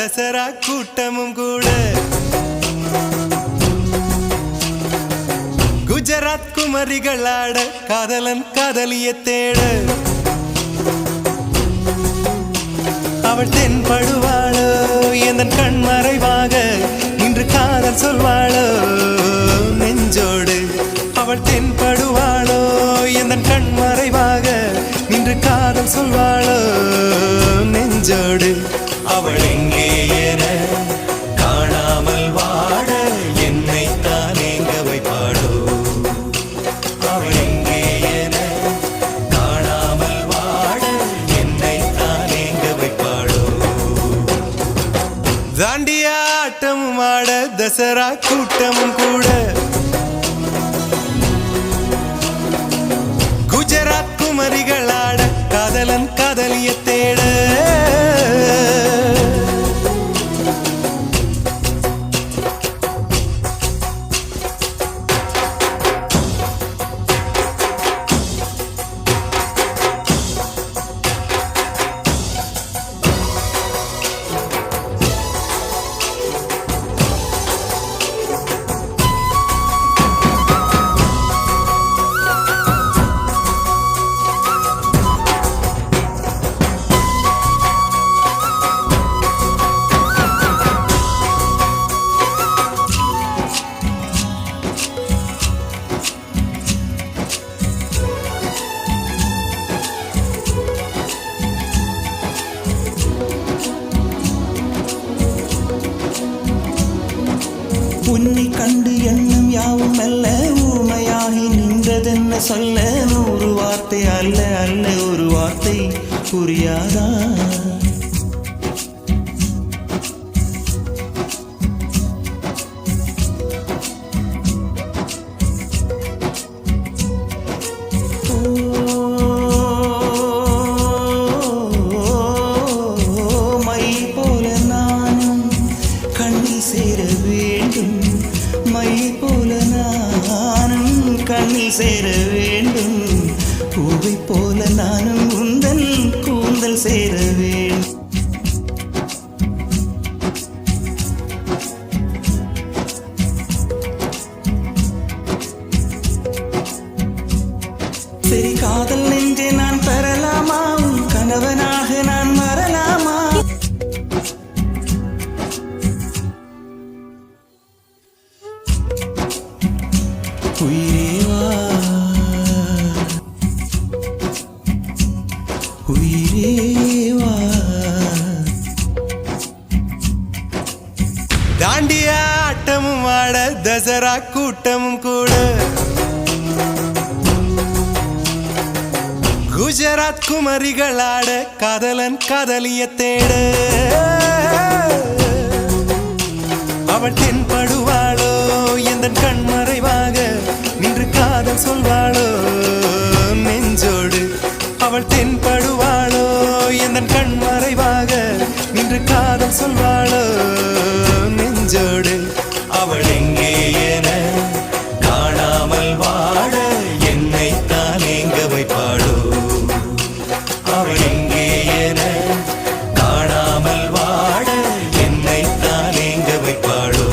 தசரா கூட்டமும் கூட குஜராத் குமரிகளாட காதலன் காதலிய தேட அவள் தென்படுவாளோ எந்தன் கண் மறைவாக இன்று காதல் சொல்வாளோ நெஞ்சோடு அவள் தென்படுவாளோ எந்தன் கண் மறைவாக இன்று காதல் சொல்வாளோ நெஞ்சோடு அவள் எங்கே என காணாமல் வாட என்னை தான் எங்க வைப்பாளோ அவள் எங்கே என காணாமல் வாட என்னை தான் எங்க வைப்பாளோ தாண்டியா ஆட்டமும் ஆட தசரா கூட்டமும் கூட குஜராத் குமரிகளாட காதலன் காதலிய தேட உன்னை கண்டு எண்ணம் யாவும் அல்ல ஊமையாகி நின்றதென்ன சொல்ல 100 வார்த்தை அல்ல அல்ல ஒரு வார்த்தை புரியாதா மை போல நானும் கண்ணில் சேர வேண்டும் மை போல நானும் கண்ணில் சேர வேண்டும் பூவை போல நானும் உந்தன் கூந்தல் சேர வேண்டும் சரி காதல் நெஞ்சே நான் பெறலாமா உன் கணவனாக நான் மறலாமா உயிரேவா உயிரேவா தாண்டியா ஆட்டமும் ஆட தசரா கூட்டமும் கூட குஜராத் குமரிகளாட காதலன் காதலிய தேட அவள் தென்படுவாளோ எந்தன் கண் மறைவாக நின்று காதல் சொல்வாளோ நெஞ்சோடு அவள் தென்படுவாளோ எந்தன் கண் மறைவாக நின்று காதல் சொல்வாளோ நெஞ்சோடு அவள் எங்கே என காணாமல் வாட என்னை தான் எங்க வைப்பாளோ அவள் எங்கே என காணாமல் வாட என்னை தான் எங்க வைப்பாளோ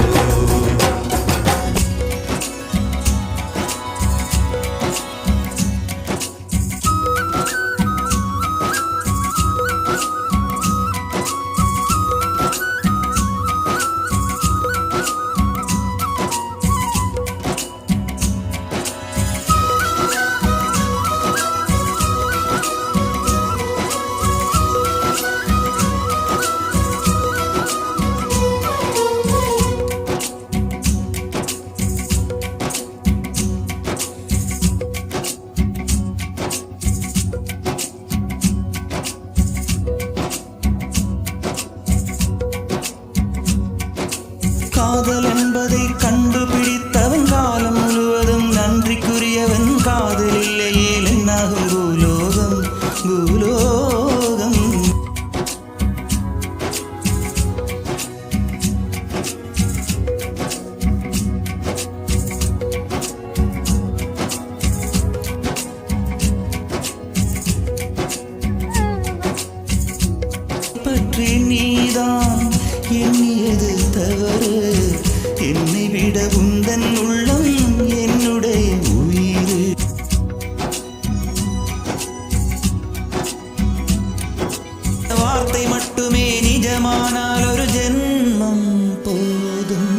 காதல் என்பதை கண்டுபிடித்தவன் காலம் முழுவதும் நன்றிக்குரியவன் காதல் இல்லையே என்னாகும் பூலோகம் பூலோகம் பற்றி நீதான் என்னை விட உந்தன் உள்ளம் என்னுடைய உயிர். வார்த்தை மட்டுமே நிஜமானால் ஒரு ஜென்மம் போதும்.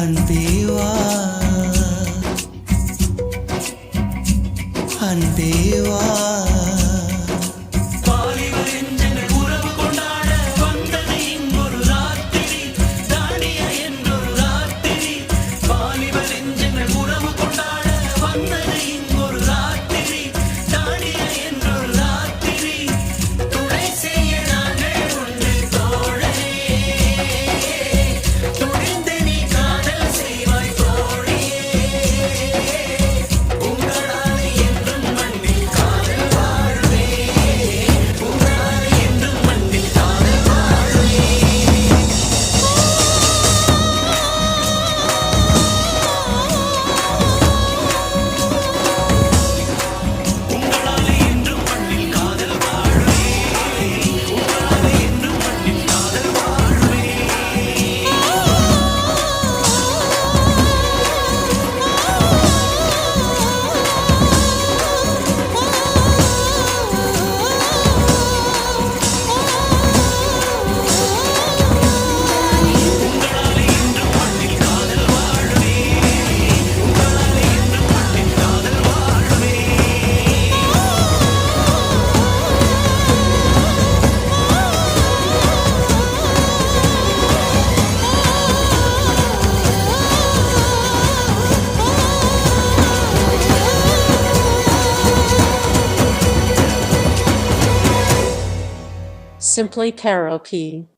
அன்பே வா, அன்பே வா. Simply Karaoke.